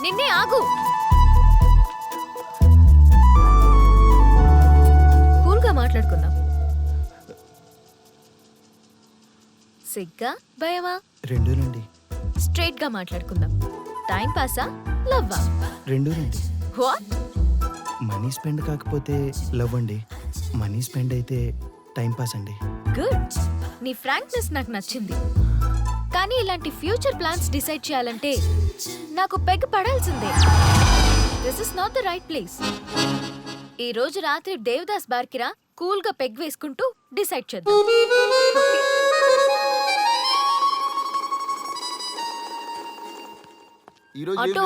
నిన్నే ఆగు. కూల్గా మాట్లాడుకుందాం. సిగ్గా భయమా? రెండూనండి. స్ట్రైట్ గా మాట్లాడుకుందాం. టైం పాసా లవ్వా? రెండూనండి. వాట్? మనీ స్పెండ్ కాకపోతే లవ్ అండి, మనీ స్పెండ్ అయితే టైం పాస్ అండి. గుడ్. నీ ఫ్రాంక్నెస్ నాకు నచ్చింది. కానీ ఇలాంటి ఫ్యూచర్ ప్లాన్స్ డిసైడ్ చేయాలంటే నాకు పెగ్ పడాల్సిందే. This is not the right place. ఈ రోజు రాత్రి దేవదాస్ బార్కి రా, కూల్ గా పెగ్ వేసుకుంటూ డిసైడ్ చేద్దాం. ఆటో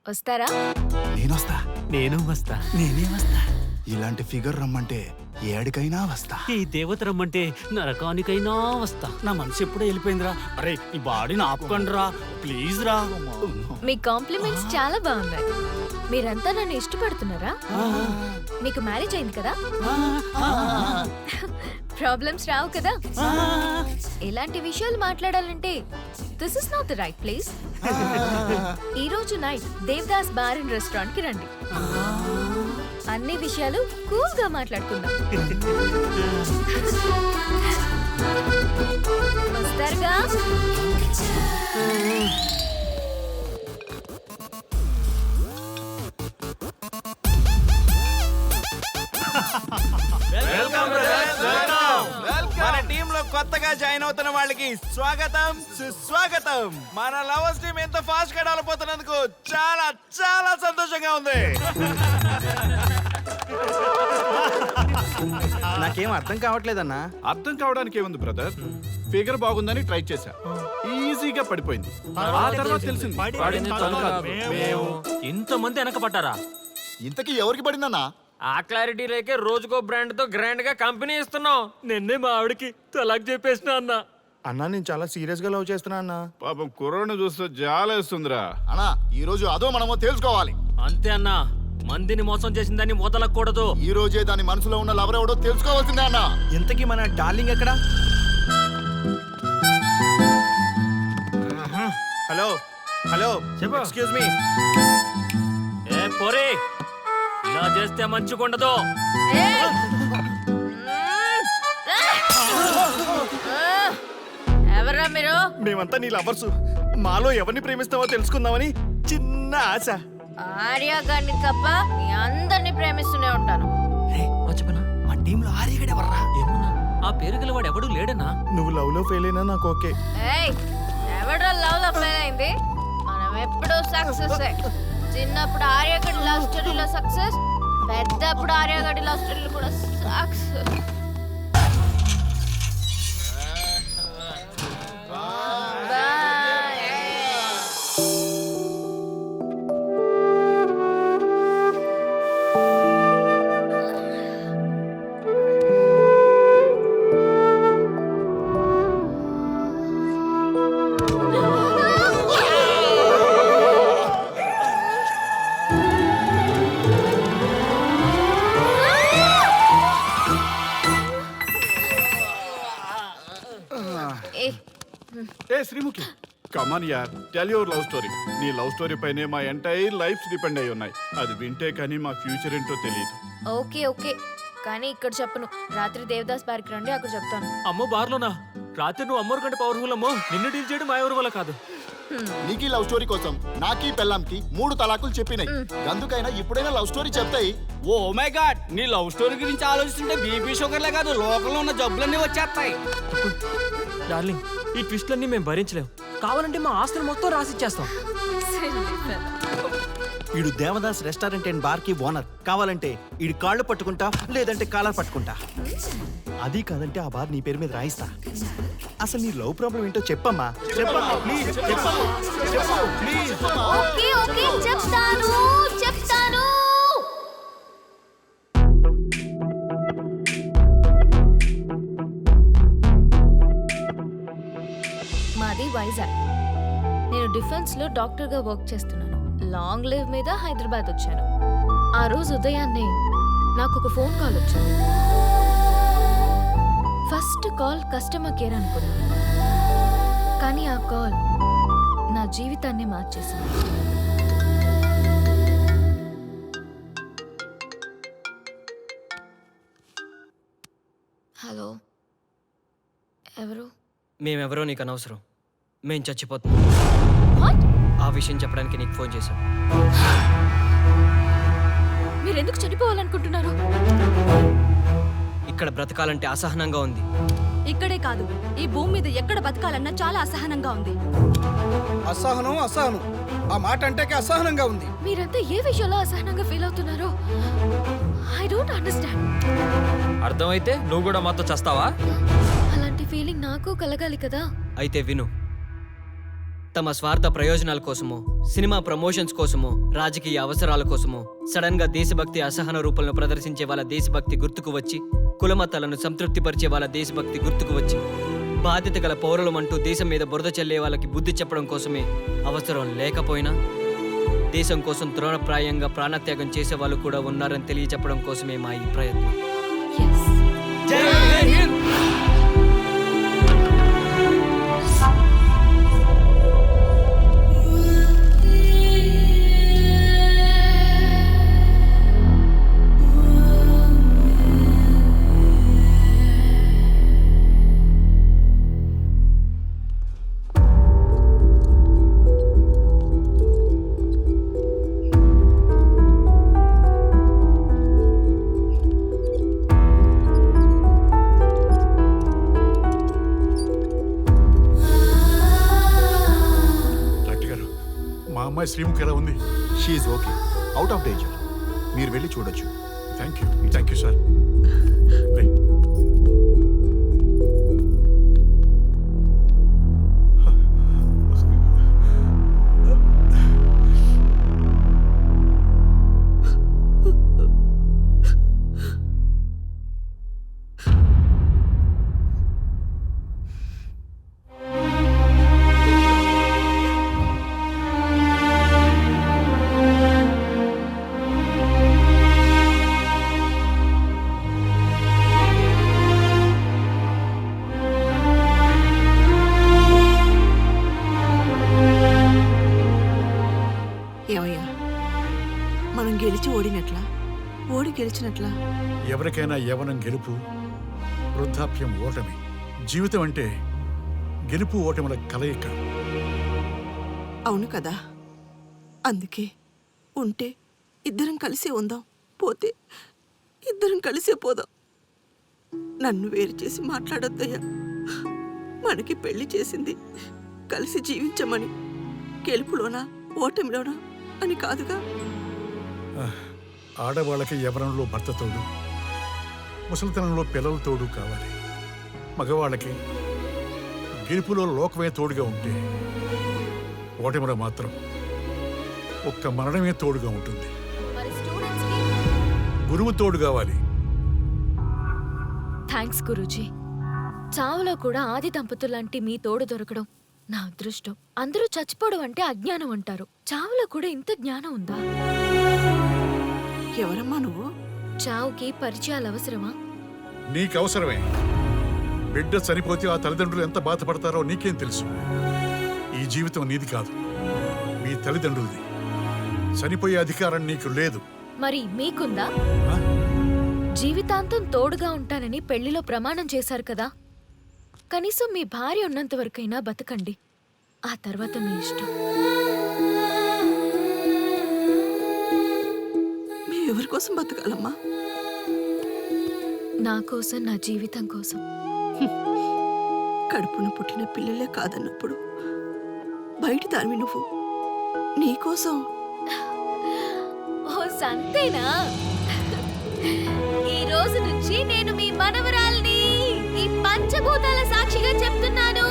వస్తారా? నేనొస్తా. నేను వస్తా. నేనే వస్తా. ఇలాంటి ఫిగర్ రమ్మంటే ఏడికైనా వస్తా. ఈ దేవత రమ్మంటే నరకానికైనా వస్తా. నా మనసు ఎప్పుడో వెళ్ళిపోయిందిరా. అరే ఈ బాడీని ఆపుకోండి రా ప్లీజ్ రా. మీ కాంప్లిమెంట్స్ చాలా బాగున్నాయి. మీరంతా నన్ను ఇష్టపడుతున్నారా? మీకు మ్యారేజ్ అయింది కదా? ప్రాబ్లమ్స్ రావు కదా? ఇలాంటి విషయాలు మాట్లాడాలంటే this is not the right place. ఈ రోజు night Devdas bar and restaurant కి రండి. అన్ని విషయాలు కూల్ గా మాట్లాడుకుందాం. వస్తారుగా? మన టీమ్ లో కొత్తగా జాయిన్ అవుతున్న వాళ్ళకి స్వాగతం సుస్వాగతం. మన లవర్స్ టీమ్ ఎంత ఫాస్ట్ గా డెవలప్ అవుతున్నందుకు చాలా చాలా సంతోషంగా ఉంది. నాకేం అర్థం కావట్లేదన్నా. అర్థం కావడానికి ఏముంది బ్రదర్, ఫిగర్ బాగుందని ట్రై చేశా, ఈజీగా పడిపోయింది. ఆ తర్వాత తెలిసింది పడింది తను కాదు, మేము. ఇంతమంది వెనకపడ్డారా? ఇంతకీ ఎవరికి పడిందన్నా? ఆ క్లారిటీ లేకే రోజుకో బ్రాండ్ తో గ్రాండ్ గా కంపెనీ ఇస్తున్నాం. నిన్నే మా ఆవిడకి తలాక్ చెప్పేసిన అన్న. అన్నా నేను చాలా సీరియస్ గా లవ్ చేస్తున్నా అన్నా. పాపం కుర్రోడ్ని చూస్తే జాలేస్తుందిరా. అన్నా ఈ రోజు అదో మనమో తెలుసుకోవాలి. అంతే అన్న, మందిని మోసం చేసిందని వదలకూడదు. ఈ రోజే దాని మనసులో ఉన్న లవర్ ఎవడో తెలుసుకోవాల్సిందే అన్నా. ఇంతకీ మన డార్లింగ్ ఎక్కడ? Hello hello, excuse me. ఏ పోరే, ఇలా చేస్తే మంచిగుండదు. ఎవరా మీరు? మేమంతా నీ లవర్స్. మాలో ఎవరిని ప్రేమిస్తావో తెలుసుకుందామని చిన్న ఆశ. ఆర్య గారిని తప్ప మీ అందరిని ప్రేమిస్తూనే ఉంటాను. మర్చిపోయినా, మా టీంలో ఆర్యగడెవర్రా? ఏమన్నా ఆ పేరు గల వాడు ఎవడు లేడన్నా? నువ్వు లవ్ లో ఫెయిల్ అయినా నాకు ఓకే. ఏయ్, ఎవడో లవ్ లో ఫెయిల్ అయింది? మనం ఎప్పుడూ సక్సెస్. చిన్నప్పుడు ఆర్యగడి లవ్ స్టోరీలో సక్సెస్, పెద్దప్పుడు ఆర్యగడి లవ్ స్టోరీలో కూడా సక్సెస్. ఏ శ్రీముఖి, కమాన్ యార్, టెల్ యువర్ లవ్ స్టోరీ. నీ లవ్ స్టోరీ పైనే మా ఎంటైర్ లైఫ్ డిపెండ్ అయి ఉన్నాయి. అది వింటే కానీ మా ఫ్యూచర్ ఏంటో తెలియదు. ఓకే ఓకే, కానీ ఇక్కడ చెప్పను. రాత్రి దేవదాస్ బార్కి రండి, అక్కడ చెప్తాను. అమ్మో బార్లోనా? రాత్రి నువ్వు అమ్మోరు కంటే పవర్ఫుల్ అమ్మో. నిన్ను డీల్ చేయడం మా ఎవరి వల్ల కాదు. నీకీ లవ్ స్టోరీ కోసం నాకీ పెళ్ళాంకి 3 తలాకులు చెప్పినాయి. అందుకైనా ఇప్పుడైనా లవ్ స్టోరీ చెప్తాయి. ఓ మై గాడ్, నీ లవ్ స్టోరీ గురించి ఆలోచిస్తుంటే బీపీ షుగర్లే కాదు లోకంలో ఉన్న జబ్బులన్నీ వచ్చేస్తాయి. డార్లింగ్, ఈ ట్విస్ట్లన్నీ మేము భరించలేం. కావాలంటే మా ఆస్తులు మొత్తం రాసిచ్చేస్తాం. ఈడు దేవదాస్ రెస్టారెంట్ అండ్ బార్ కి ఓనర్. కావాలంటే ఈడు కాళ్ళు పట్టుకుంటా, లేదంటే కాలర్ పట్టుకుంటా. అది కాదంటే ఆ బార్ నీ పేరు మీద రాయిస్తా. అసలు నీ లవ్ ప్రాబ్లం ఏంటో చెప్పమ్మా. చెప్పమ్మా ప్లీజ్, చెప్పమ్మా, చెప్పు ప్లీజ్. ఓకే ఓకే, చెప్తాను చెప్తాను. మాది వైజాగ్. నేను డిఫెన్స్ లో డాక్టర్ గా వర్క్ చేస్తున్నాను. లాంగ్ లీవ్ మీద హైదరాబాద్ వచ్చాను. ఆ రోజు ఉదయాన్నే నాకు ఒక ఫోన్ కాల్ వచ్చింది. ఫస్ట్ కాల్ కస్టమర్ కేర్ అనుకున్నాను, కానీ ఆ కాల్ నా జీవితాన్ని మార్చేసింది. మేమెవరో నీకు అనవసరం. మేం చచ్చిపోతున్నాం. వాట్? ఆ విషయం చెప్పడానికి నీకు ఫోన్ చేశాం. మీరెందుకు చనిపోవాలనుకుంటున్నారు? ఇక్కడ బ్రతకాలంటే అసహనంగా ఉంది. ఇక్కడే కాదు, ఈ భూమి మీద ఎక్కడ బతకాలన్నా చాలా అసహనంగా ఉంది. అసహనం అసహనం ఆ మాట అంటే అసహనంగా ఉంది. మీరంతా ఏ విషయంలో అసహనంగా ఫీల్ అవుతున్నారో ఐ డోంట్ అండర్స్టాండ్. అర్థమైతే నువ్వు కూడా మాతో చస్తావా? అలాంటి ఫీలింగ్ నాకు కలగాలి కదా. అయితే విను. తమ స్వార్థ ప్రయోజనాల కోసమో, సినిమా ప్రమోషన్స్ కోసమో, రాజకీయ అవసరాల కోసమో సడన్ గా దేశభక్తి అసహన రూపంలో ప్రదర్శించే వాళ్ళ దేశభక్తి గుర్తుకు వచ్చి, కులమతాలను సంతృప్తిపరిచే వాళ్ళ దేశభక్తి గుర్తుకు వచ్చి, బాధ్యత గల పౌరులమంటూ దేశం మీద బురద చల్లే వాళ్ళకి బుద్ధి చెప్పడం కోసమే అవసరం లేకపోయినా దేశం కోసం తృణప్రాయంగా ప్రాణత్యాగం చేసే వాళ్ళు కూడా ఉన్నారని తెలియచెప్పడం కోసమే మా ఈ ప్రయత్నం. Yes. డాక్టర్ గారు, మా అమ్మాయి శ్రీముఖి ఎలా ఉంది? She's okay, out of danger. మీరు వెళ్ళి చూడొచ్చు. Thank you sir. లే. ఏమయ్యా, మనం గెలిచి ఓడినట్లా, ఓడి గెలిచినట్లా? ఎవరికైనా యవ్వనం గెలుపు, వృద్ధాప్యం ఓటమి. జీవితం అంటే గెలుపు ఓటముల కలయిక. అవును కదా, అందుకే ఉంటే ఇద్దరం కలిసే ఉందాం, పోతే ఇద్దరం కలిసే పోదాం. నన్ను వేరు చేసి మాట్లాడొద్దయ్యా. మనకి పెళ్లి చేసింది కలిసి జీవించమని, గెలుపులోనా ఓటమిలోనా అని కాదుగా. ఆడవాళ్ళకి యవ్వనంలో భర్త తోడు, ముసలితనంలో పిల్లల తోడు కావాలి. మగవాళ్ళకి గెలుపులో లోకమే తోడుగా ఉంటే, ఓటమిలో మాత్రం ఒక్క మరణమే తోడుగా ఉంటుంది. మరి స్టూడెంట్స్ కి గురువు తోడు కావాలి. థ్యాంక్స్ గురూజీ. చావులో కూడా ఆది దంపతులాంటి మీ తోడు దొరకడం నా అదృష్టం. అందరూ చచ్చిపోవడం అంటే అజ్ఞానం అంటారు. చావులో కూడా ఇంత జ్ఞానం ఉందా? ఎవరమ్మా నువ్వు? చావుకి పరిచయాలు అవసరమా? నీకు అవసరమే. బిడ్డ చనిపోతే ఆ తల్లిదండ్రులు ఎంత బాధపడతారో నీకేం తెలుసు? ఈ జీవితం నీది కాదు, మీ తల్లిదండ్రులది. చనిపోయే అధికారం నీకు లేదు. మరి మీకుందా? ఆ? జీవితాంతం తోడుగా ఉంటానని పెళ్లిలో ప్రమాణం చేశారు కదా. కనీసం మీ భార్య ఉన్నంత వరకైనా బతకండి. ఆ తర్వాత మీ ఇష్టం. మేము ఎవరి కోసం బతకాలమ్మా? నా కోసం, నా జీవితం కోసం. కడుపున పుట్టిన పిల్లలే కాదన్నప్పుడు బయటి దానివి నువ్వు. నీకోసం. ఓ సంతేనా? ఈ రోజు నుంచి నేను మీ మనవరాల్ని. ఈ పంచభూతాల సాక్షిగా చెప్తున్నాను,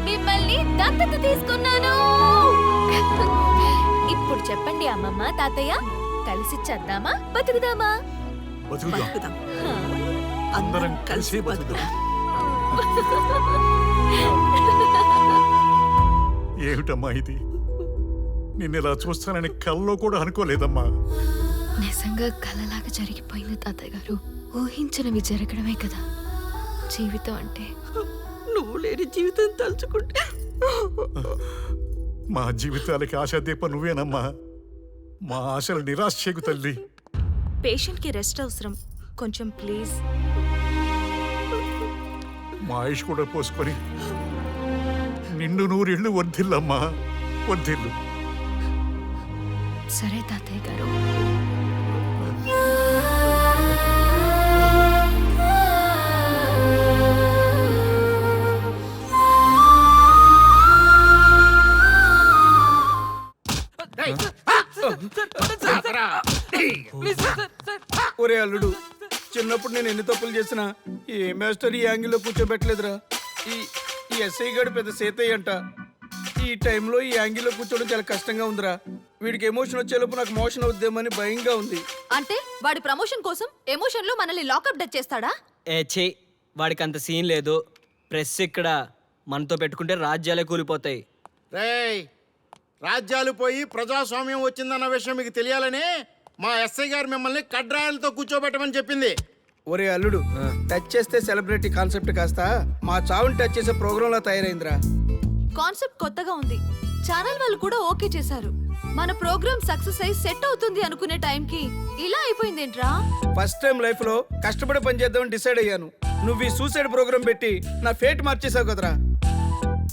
మిమ్మల్ని దత్తత తీసుకున్నాను. ఇప్పుడు చెప్పండి అమ్మమ్మ, తాతయ్య, కలిసి చేద్దామా, బతుకుదామా? బతుకుదాం. బతుకుదాం. అందరం కలిసి బతుకుదాం. ఏమిటమ్మా ఇది? నిన్నెలా చూస్తానని కల్లో కూడా అనుకోలేదమ్మా. నిజంగా కలలాగా జరిగిపోయింది తాతయ్య గారు. ఊహించినవి జరగడమే కదా జీవితం అంటే. నువ్వు లేని జీవితం తలుచుకుంటే మా జీవితాలకి ఆశాదీప నువ్వేనమ్మా. మా ఆశలు నిరాశ చేయకు తల్లి. పేషెంట్కి రెస్ట్ అవసరం, కొంచెం ప్లీజ్. మా ఆయుష్ కూడా పోసుకొని నిండు నూరిళ్ళు వర్ధిల్లమ్మా, వర్ధిల్లు. సరే తాతయ్య గారు. ఒరే అల్లుడు, చిన్నప్పుడు నేను ఎన్ని తప్పులు చేసినా ఏ మాస్టర్ ఈ యాంగిల్లో కూర్చోబెట్టలేదురా. ఈ ఎస్ఐ గారు పెద్ద సేతయ్య అంట. ఈ టైంలో ఈ యాంగిల్లో కూర్చోవడం చాలా కష్టంగా ఉందిరా. వీడికి ఎమోషన్ వచ్చేలోపు నాకు మోషన్ అవుద్దేమని భయంగా ఉంది. అంటే వాడి ప్రమోషన్ కోసం ఎమోషన్ లో మనల్ని లాకప్ డెత్ చేస్తాడా? ఛీ, వాడికి అంత సీన్ లేదు. ప్రెస్ ఇక్కడ మనతో పెట్టుకుంటే రాజ్యాలే కూలిపోతాయి. రేయ్, రాజ్యాలు పోయి ప్రజాస్వామ్యం వచ్చిందన్న విషయం మీకు తెలియాలని మా ఎస్ఐ గారు మిమ్మల్ని కడ్రాయలతో కూర్చోబెట్టమని చెప్పింది. ఒరే అల్లుడు, టచ్ చేస్తే సెలబ్రిటీ కాన్సెప్ట్ కాస్త మా చావుని టచ్ చేసే ప్రోగ్రామ్ లా తయారైందిరా. కాన్సెప్ట్ కొత్తగా ఉంది. ఛానల్ వాళ్ళు కూడా ఓకే చేశారు. మన ప్రోగ్రామ్ సక్సెస్ అయి సెట్ అవుతుంది అనుకునే టైంకి ఇలా అయిపోయిందేంట్రా? ఫస్ట్ టైం లైఫ్ లో కష్టపడి పని చేద్దామని డిసైడ్ అయ్యాను. నువ్వు ఈ సూసైడ్ ప్రోగ్రామ్ పెట్టి నా ఫేట్ మార్చేసావు కదరా.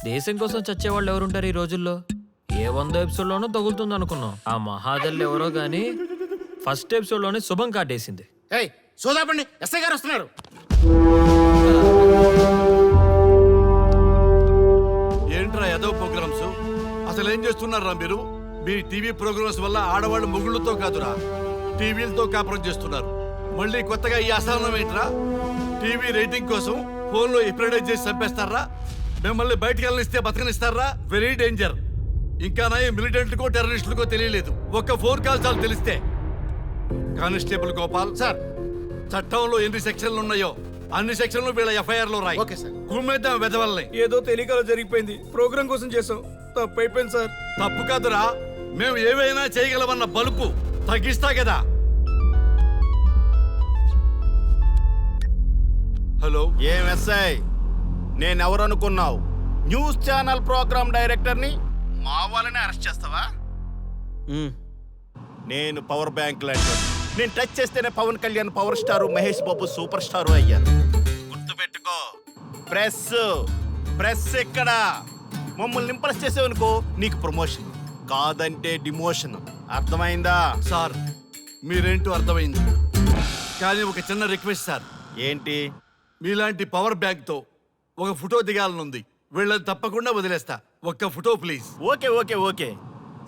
దేశం కోసం చచ్చేవాళ్ళు ఎవరుంటారు ఈ రోజుల్లో? ఏ 100 ఎపిసోడ్లోనో తగులుతుంది అనుకున్నాం. ఆ మహాదల్లి ఎవరో గానీ ఫస్ట్ ఎపిసోడ్లోనే శుభం కాటేసింది. ఏయ్, సోదాపండి, ఎస్ఐ గారు వస్తున్నారు. ఏంట్రా ఏదో ప్రోగ్రామ్స్? అసలు ఏం చేస్తున్నారా మీరు? మీ టీవీ ప్రోగ్రామ్స్ వల్ల ఆడవాళ్ళు మొగుళ్ళతో కాదురా, టీవీలతో కాపురం చేస్తున్నారు. మళ్ళీ కొత్తగా ఈ అసహనం ఏంట్రా? టీవీ రేటింగ్ కోసం ఫోన్లో ఎప్రిడైజ్ చేసి చంపేస్తారా? మిమ్మల్ని బయటకు వెళ్ళనిస్తే బతకనిస్తారా? Very danger. ఇంకా నా మిలిటెంట్లకో టెర్రరిస్టులకో తెలియలేదు, ఒక్క ఫోన్ కాల్ చాలు తెలిస్తే. కానిస్టేబుల్ గోపాల్ సార్, చట్టంలో ఎన్ని సెక్షన్లు ఉన్నాయో అన్ని సెక్షన్లు వీళ్ళ ఎఫ్ఐఆర్ లో రాయి. Okay sir. కుమ్మేద్దాం వెదవల్ని. ఏదో తెలియకలో జరిగిపోయింది. ప్రోగ్రామ్ కోసం చేసాం, తప్పు అయిపోయింది సార్. తప్పు కాదురా, మేము ఏవైనా చేయగలమన్న బలుపు తగ్గిస్తా కదా. హలో, ఏం ఎస్ఐ, నేనెవరనుకున్నావు? న్యూస్ ఛానల్ ప్రోగ్రామ్ డైరెక్టర్ని మా వాళ్ళని అరెస్ట్ చేస్తావా? నేను పవర్ బ్యాంక్ లాంటి. నేను టచ్ చేస్తేనే Pawan Kalyan power star, Mahesh Babu super star అయ్యారు. గుర్తుపెట్టుకో, ప్రెస్ ఇక్కడ మమ్మల్ని ఇంప్రెస్ చేసేవనుకో నీకు ప్రమోషన్, కాదంటే డిమోషన్. అర్థమైందా? సార్ మీరేంటో అర్థమైంది, కానీ ఒక చిన్న రిక్వెస్ట్ సార్. ఏంటి? మీలాంటి పవర్ బ్యాంక్ తో ఒక ఫోటో దిగాలనుంది. వీళ్ళని తప్పకుండా వదిలేస్తా. ఒక్క photo please. Okay okay okay,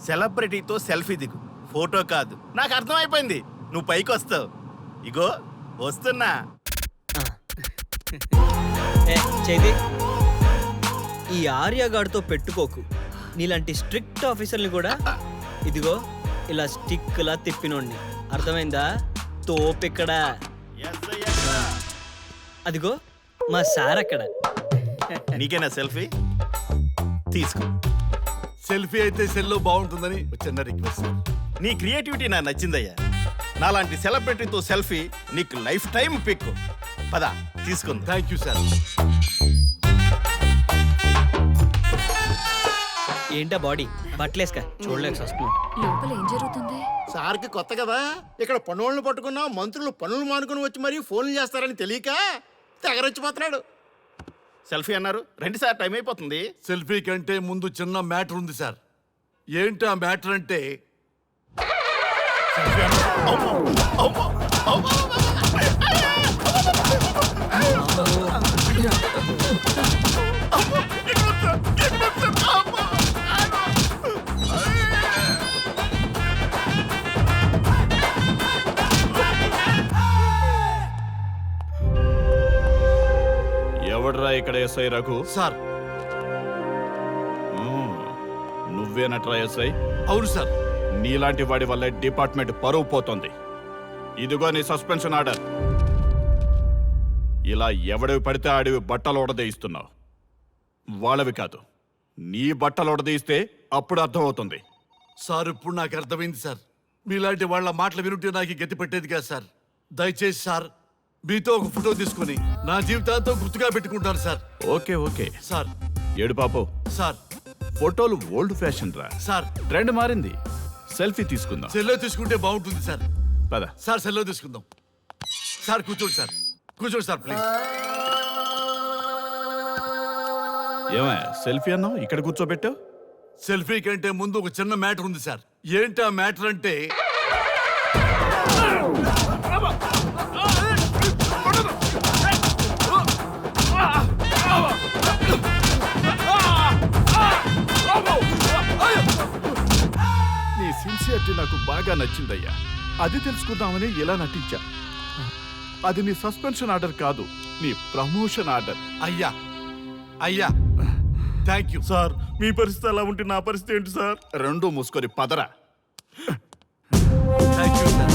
సెలబ్రిటీతో సెల్ఫీ దిగు, ఫోటో కాదు. నాకు అర్థమైపోయింది, నువ్వు పైకి వస్తావు. ఇగో వస్తున్నా. చేది, ఈ ఆర్యగాడితో పెట్టుకోకు. నీలాంటి స్ట్రిక్ట్ ఆఫీసర్ని కూడా ఇదిగో ఇలా స్టిక్లా తిప్పినోడిని. అర్థమైందా? తోపిక్కడ. అదిగో మా సార్ అక్కడ. నీకేనా సెల్ఫీ? తీసుకో. సెల్ఫీ అయితే సెల్లో బాగుంటుందని ఒక చిన్న రిక్వెస్ట్ సార్. నీ క్రియేటివిటీ నాకు నచ్చిందయ్యా. నాలాంటి సెలబ్రిటీతో సెల్ఫీ నీకు లైఫ్ టైం పిక్. పద తీసుకుంది. Thank you sir. ఏంటా బాడీ బట్టలేసుక చూడలేక వస్తున్నాం. లోపల ఏం జరుగుతుంది? సార్కి కొత్త కదా, ఇక్కడ పనులను పట్టుకున్నా మంత్రులు పనులు మానుకుని వచ్చి మరీ ఫోన్లు చేస్తారని తెలియక తెగరొచ్చిపోతున్నాడు. సెల్ఫీ అన్నారు, రండి సార్, టైం అయిపోతుంది. సెల్ఫీ కంటే ముందు చిన్న మ్యాటర్ ఉంది సార్. ఏంటి ఆ మ్యాటర్ అంటే, ఎవడ్రా ఇక్కడ ఎస్ఐ రఘు? సార్. నువ్వేనట్రా ఎస్ఐ? అవును సార్. నీలాంటి వాడి వల్ల డిపార్ట్మెంట్ పరువు పోతుంది. ఇదిగో నీ సస్పెన్షన్ ఆర్డర్. ఇలా ఎవడివి పడితే ఆడివి బట్టలు ఉడదీయిస్తున్నావు. వాళ్ళవి కాదు, నీ బట్టలు ఉడదీయిస్తే అప్పుడు అర్థమవుతుంది. సార్ ఇప్పుడు నాకు అర్థమైంది సార్. మీలాంటి వాళ్ళ మాటలు వినుంటే నాకు గతి పెట్టేది కాదు సార్. దయచేసి సార్ మీతో ఒక ఫోటో తీసుకుని నా జీవితాంతో గుర్తుగా పెట్టుకుంటాను సార్. Okay okay sir. ఏడు పాపు సార్. ఫోటోలు ఓల్డ్ ఫ్యాషన్ రా సార్. ట్రెండ్ మారింది. సెల్ఫీ తీసుకుందాం. సెల్లో తీసుకుంటే బాగుంటుంది సార్. పద సార్, సెల్లో తీసుకుందాం. సార్ కూర్చోండి సార్, కూర్చోండి సార్ ప్లీజ్. ఏమయ్య సెల్ఫీ అన్నావు ఇక్కడ కూర్చోబెట్టావు? సెల్ఫీ కంటే ముందు ఒక చిన్న మ్యాటర్ ఉంది సార్. ఏంటి ఆ మ్యాటర్ అంటే నీ సిన్సియారిటీ నాకు బాగా నచ్చిందయ్యా. అది తెలుసుకుందామని ఇలా నటించా. అది నీ సస్పెన్షన్ ఆర్డర్ కాదు, నీ ప్రమోషన్ ఆర్డర్. అయ్యా అయ్యా థ్యాంక్ యూ సార్ మీ పరిస్థితి అలా ఉంటే నా పరిస్థితి ఏంటి సార్? రెండు మూసుకొని పదరా. Thank you sir.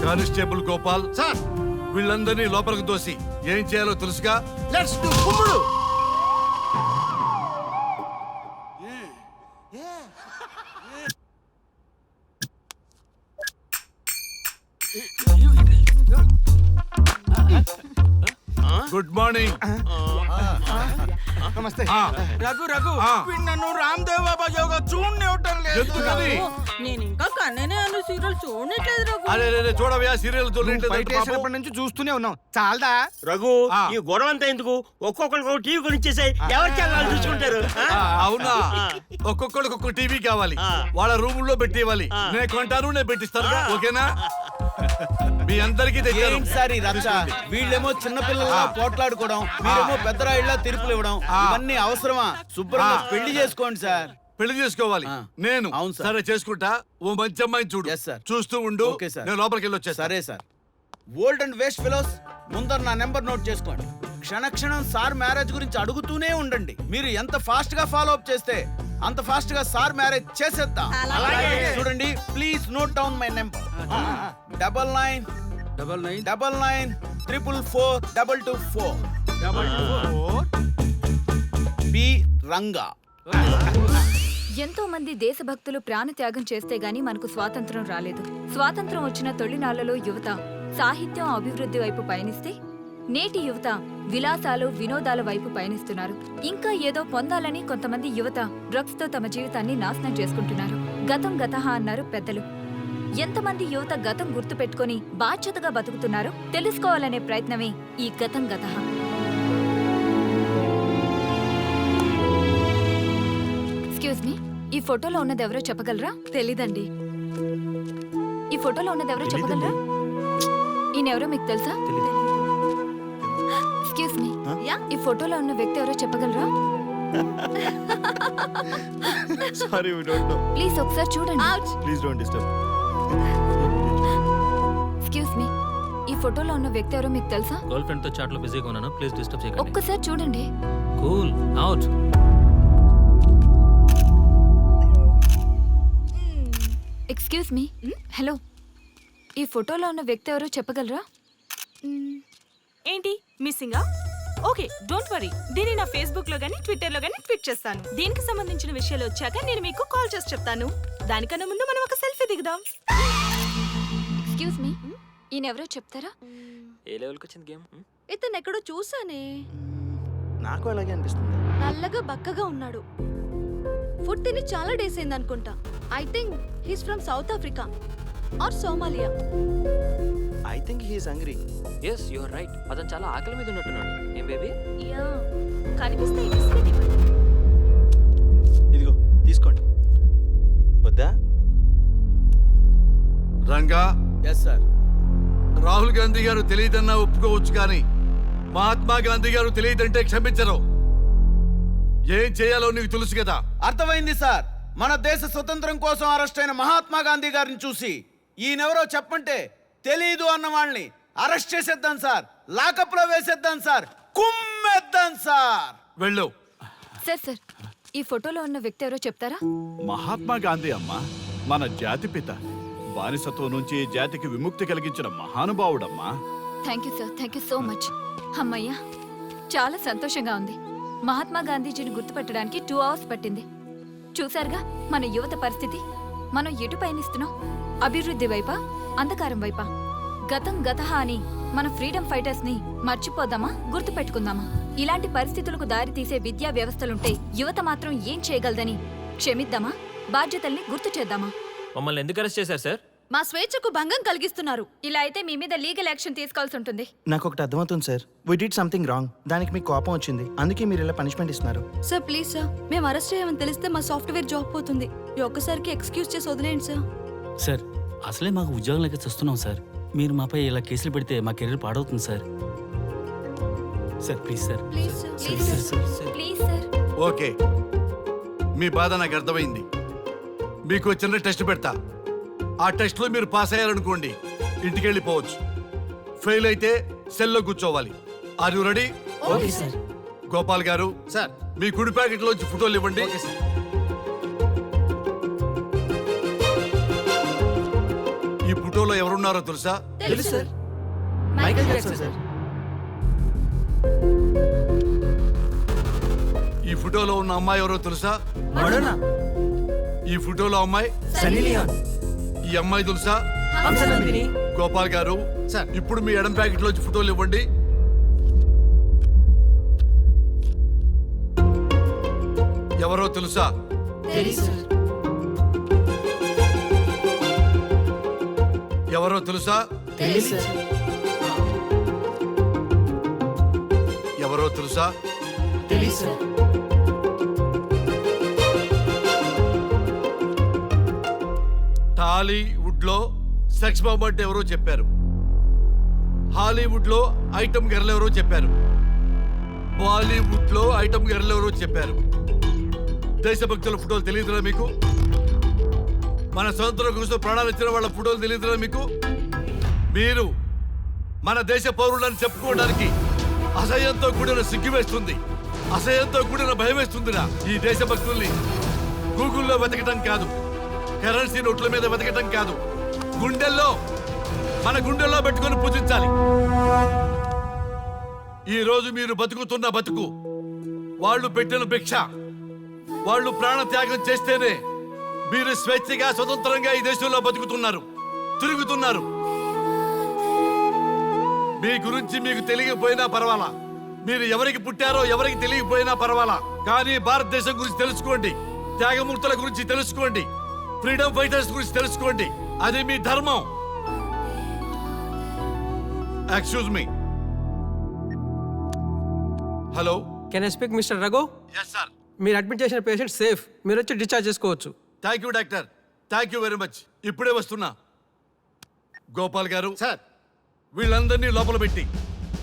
Constable Gopal sir వీళ్ళందరినీ లోపలికి దోసి ఏం చేయాలో తెలుసుగా. లెట్స్ డు కుమ్ముడు. Good morning. నమస్తే. రఘు రఘు ఆ. వీడు నన్ను రామ్దేవ్ బాబా యోగా చూడనివ్వటం లేదు. ఎందుకని? నేను ఇంకా కన్ననే అను సీరియల్ చూడట్లేదు రఘు. అరే చూడవయ్యా సీరియల్ బయట వేసినప్పటి నుంచి చూస్తూనే ఉన్నాం. చాలదా? రఘు ఆ. ఈ గొడవ అంతా ఎందుకు? ఒక్కొక్కరికి ఒక టీవీ కొనిచ్చేసాయి, ఎవరి ఛానల్ చూసుకుంటారు. అవునా? ఒక్కొక్కడికి ఒక్కొక్క టీవీ కావాలి, వాళ్ళ రూముల్లో పెట్టి ఇవ్వాలి. నేను కొంటాను, నేను పెట్టిస్తాను. ఓకేనా? మీ అందరికీ తెచ్చాను. సార్ ఈ రచ్చ. వీళ్ళేమో చిన్న పిల్లల్లా పోట్లాడుకోవడం, మీరేమో పెద్దరాయిళ్ళ తీర్పులు ఇవ్వడం, ఇవన్నీ అవసరమా? శుభ్రంగా పెళ్లి చేసుకోండి సార్. పెళ్లి చేసుకోవాలి నేను. అవును సార్. సరే చేసుకుంటా. ఓ మంచి అమ్మాయిని చూడు. Yes, sir. చూస్తూ ఉండు. Okay, sir. నేను లోపలికి వెళ్ళి వచ్చేస్తా. సరే sir. Old and waste fellows, ముందర నా నెంబర్ నోట్ చేసుకోండి. క్షణక్షణం సార్ మ్యారేజ్ గురించి అడుగుతూనే ఉండండి. మీరు ఎంత ఫాస్ట్ గా ఫాలో అప్ చేస్తే అంత ఫాస్ట్ గా సార్ మ్యారేజ్ చేసేద్దాం. చూడండి, please note down my number. 9999442224 B Ranga. ఎంతో మంది దేశభక్తులు ప్రాణత్యాగం చేస్తే గాని మనకు స్వాతంత్రం రాలేదు. స్వాతంత్రం వచ్చిన తొలినాళ్లలో యువత సాహిత్యం అభివృద్ధి వైపు పయనిస్తే నేటి యువత విలాసాలు వినోదాల వైపు పయనిస్తున్నారు. ఇంకా ఏదో పొందాలని కొంతమంది యువత డ్రగ్స్ తో తమ జీవితాన్ని నాశనం చేసుకుంటున్నారు. గతం గతహ అన్నారు పెద్దలు. ఎంతమంది యువత గతం గుర్తుపెట్టుకొని బాధ్యతగా బతుకుతున్నారో తెలుసుకోవాలనే ప్రయత్నమే ఈ గతం గతహ. ఎక్స్క్యూజ్ మీ, ఈ ఫోటోలో ఉన్నది ఎవరో చెప్పగలరా? తెలీదండి. ఈ ఫోటోలో ఉన్నది ఎవరో చెప్పగలరా? ఈయనెవరో మీకు తెలుసా? ఎక్స్క్యూజ్ మీ, ఈ ఫోటోలో ఉన్న వ్యక్తి ఎవరో చెప్పగలరా? Sorry we don't know. Please ఒకసారి చూడండి. Please don't disturb. Excuse me, ఈ ఫోటోలో ఉన్న వ్యక్తి ఎవరో మీకు తెలుసా? గర్ల్ ఫ్రెండ్ తో చాట్ లో బిజీగా ఉన్నాను, ప్లీజ్ డిస్టర్బ్ చేయకండి. ఒక్కసారి చూడండి. Cool out. Excuse me, hello, ఈ ఫోటోలో ఉన్న వ్యక్తి ఎవరో చెప్పగలరా? ఏంటి మిస్సింగా? Okay, don't worry. దీన్ని నా ఫేస్బుక్ లో గానీ ట్విట్టర్ లో గానీ ట్వీట్ చేస్తాను. దీనికి సంబంధించిన విషయాలు వచ్చాక నేను మీకు కాల్ చేసి చెప్తాను. దానికన్నా ముందు మనం ఒక సెల్ఫీ దిగుదాం. ఎక్స్క్యూజ్ మీ, ఈయన ఎవరో చెప్తారా? ఏ లెవెల్కి వచ్చింది గేమ్? ఇతను ఎక్కడో చూసానే. నాకు అలాగే అనిపిస్తుంది. నల్లగా బక్కగా ఉన్నాడు. ఫుడ్ తిని చాలా డేస్ అయింది అనుకుంటా. I think he's from South Africa or Somalia. I think he is hungry. Yes you are right. అతను చాలా ఆకలి మీద ఉన్నట్టున్నాడు. ఏం బేబీ? యా, కనిపిస్తే ఈ బిస్కెట్ ఇవ్వండి. ఇదిగో తీసుకోండి. వద్దా? Ranga, yes sir. రాహుల్ గాంధీ గారు తెలియదన్నా ఒప్పుకోవచ్చు, కానీ మహాత్మా గాంధీ గారు తెలియదంటే క్షమించరు. ఏం చేయాలో నీకు తెలుసు కదా. అర్థమైంది సార్. మన దేశ స్వతంత్రం కోసం అరెస్ట్ అయిన మహాత్మా గాంధీ గారిని చూసి ఈయనెవరో చెప్పంటే తెలీదు అన్న వాళ్ళని అరెస్ట్ చేసేద్దాం సార్. లాకప్ లో వేసేద్దాం సార్. కుమ్మేద్దాం సార్. వెళ్ళు. సార్ సార్, ఈ ఫోటోలో ఉన్న వ్యక్తి ఎవరో చెప్తారా? మహాత్మా గాంధీ అమ్మ మన జాతిపిత. బానిసత్వం నుంచి జాతికి విముక్తి కలిగించిన మహానుభావుడమ్మా. Thank you sir, thank you so much. అమ్మయ్యా, చాలా సంతోషంగా ఉంది. మహాత్మా గాంధీజీని గుర్తుపట్టడానికి 2 hours పట్టింది. చూసారుగా మన యువత పరిస్థితి. మనం ఎటు పయనిస్తున్నాం? అభివృద్ధి వైపా, అంధకారం వైపా? గతం గతహ అని మన ఫ్రీడమ్ ఫైటర్స్ ని మర్చిపోదామా, గుర్తుపెట్టుకుందామా? ఇలాంటి పరిస్థితులకు దారి తీసే విద్యా వ్యవస్థలుంటే యువత మాత్రం ఏం చేయగలదని క్షమిద్దామా, బాధ్యతల్ని గుర్తు చేద్దామా? మమ్మల్ని ఎందుకు అరెస్ట్ చేశారు సార్? మా స్వేచ్ఛకు భంగం కలిగిస్తున్నారు. ఇలా అయితే మీ మీద లీగల్ యాక్షన్ తీసుకోవాల్సి ఉంటుంది. నాకు ఒకటి అర్థమవుతుంది sir, we did something wrong. దానికి మీకు కోపం వచ్చింది, అందుకే మీరు ఇలా పనిష్మెంట్ ఇస్తున్నారు. సార్ ప్లీజ్ సార్, మేము అరెస్ట్ చేయమని తెలిస్తే మా సాఫ్ట్వేర్ జాబ్ పోతుంది. ఈ ఒక్కసారికి ఎక్స్క్యూజ్ చేసి వదిలేండి సార్. సార్ అసలే మాకు ఉద్యోగం లేక చూస్తున్నాం సార్. మీరు మాపై ఇలా కేసులు పెడితే మా కెరీర్ పాడవుతుంది sir. Sir please sir. Please sir. Please sir. Okay, మీ బాధ నాకు అర్థమైంది. మీకు చిన్న టెస్ట్ పెడతా. ఆ టెస్ట్లో మీరు పాస్ అయ్యారనుకోండి, ఇంటికి వెళ్ళిపోవచ్చు. ఫెయిల్ అయితే సెల్లో కూర్చోవాలి. Are you ready? Okay sir. Gopal గారు, సార్ మీ కుడి ప్యాకెట్లోంచి ఫోటోలు ఇవ్వండి. Okay sir. ఈ ఫోటోలో ఎవరున్నారో తెలుసా? తెలుసు సార్. Michael Jackson sir. ఈ ఫోటోలో ఉన్న అమ్మాయి ఎవరో తెలుసా? మడోనా. ఈ ఫోటోలో అమ్మాయి సన్నీ లియోన్. ఈ అమ్మాయి తెలుసా? హంసనందిని. గోపాల్ గారు, సార్. ఇప్పుడు మీ ఎడం ప్యాకెట్లోంచి ఫోటోలు ఇవ్వండి. ఎవరో తెలుసా? తెలుసు సార్. ఎవరో తెలుసా? తెలుసు సార్. ఎవరో తెలుసా? తెలుసు సార్. టాలీవుడ్ లో సెక్స్ బాంబ్ అంటే ఎవరో చెప్పారు. హాలీవుడ్ లో ఐటమ్ గర్ల్ ఎవరో చెప్పారు. బాలీవుడ్ లో ఐటమ్ గర్ల్ ఎవరో చెప్పారు. దేశభక్తుల ఫోటోలు తెలియదురా మీకు? మన స్వతంత్రం కోసం ప్రాణాలు ఇచ్చిన వాళ్ళ ఫోటోలు తెలియదురా మీకు? మీరు మన దేశ పౌరులని చెప్పుకోవడానికి అసహ్యంతో కూడిన సిగ్గు వేస్తుంది, అసహ్యంతో కూడిన భయం వేస్తుందిరా. ఈ దేశభక్తుల్ని గూగుల్లో వెతకటం కాదు, కరెన్సీ నోట్ల మీద వెతకటం కాదు, మన గుండెల్లో పెట్టుకొని పూజించాలి. ఈ రోజు మీరు బతుకుతున్న బతుకు వాళ్ళు పెట్టిన భిక్ష. వాళ్ళు ప్రాణ త్యాగం చేస్తేనే మీరు స్వేచ్ఛగా స్వతంత్రంగా ఈ దేశంలో బతుకుతున్నారు, తిరుగుతున్నారు. మీ గురించి మీకు తెలియకపోయినా పర్వాలా, మీరు ఎవరికి పుట్టారో ఎవరికి తెలియకపోయినా పర్వాలా, కానీ భారతదేశం గురించి తెలుసుకోండి, త్యాగమూర్తుల గురించి తెలుసుకోండి, ఫ్రీడమ్ ఫైటర్స్ గురించి తెలుసుకోండి. అది మీ ధర్మం. Excuse me. Hello, can I speak mister Raghu? Yes sir. మీరు అడ్మిట్ చేసిన పేషెంట్ సేఫ్, మీరు వచ్చి డిశ్చార్జ్ చేసుకోవచ్చు. Thank you doctor, thank you very much. ఇప్పుడే వస్తున్నా. గోపాల్ గారు, సార్. వీళ్ళందరినీ లోపల పెట్టి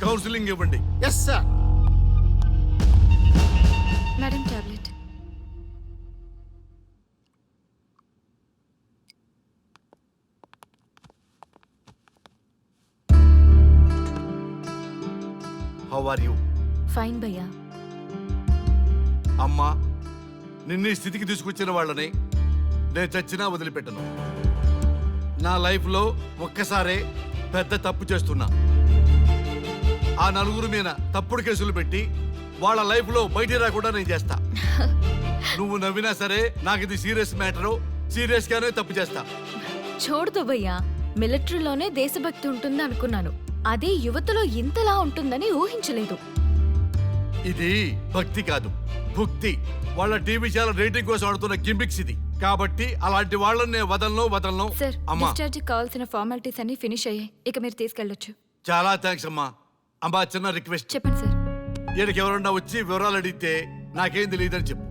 కౌన్సిలింగ్ ఇవ్వండి. Yes sir. Madam tablet. How are you? Fine భయ్యా. అమ్మా, నిన్ను ఈ స్థితికి తీసుకొచ్చిన వాళ్ళని నేను చచ్చినా వదిలిపెట్టను. నా లైఫ్లో ఒక్కసారే పెద్ద తప్పు చేస్తున్నా. ఆ నలుగురు మీద తప్పుడు కేసులు పెట్టి వాళ్ళ లైఫ్లో బయటికి రాకుండా నేను చేస్తా. నువ్వు నవ్వినా సరే నాకు ఇది సీరియస్ మ్యాటరు, సీరియస్ గానే తప్పు చేస్తా. చూడదు భయ్యా, మిలిటరీలోనే దేశభక్తి ఉంటుంది అనుకున్నాను, అదే యువతలో ఇంతలా ఉంటుందని ఊహించలేదు. ఇది భక్తి కాదు, భుక్తి. వాళ్ళ టీవీ ఛానల్ రేటింగ్ కోసం ఆడుతున్న గిమిక్స్ ఇది. కాబట్టి అలాంటి వాళ్ళని నేను వదలను. సార్, అమ్మా, డిశ్చార్జ్ కావాల్సిన ఫార్మాలిటీస్ అన్ని ఫినిష్ అయ్యాయి, ఇక మీరు తీసుకెళ్ళొచ్చు. చాలా థ్యాంక్స్ అమ్మా. అమ్మా, చిన్న రిక్వెస్ట్. చెప్పండి సార్. ఈయనకి ఎవరన్నా వచ్చి వివరాలు అడిగితే నాకేం తెలియదని చెప్పు.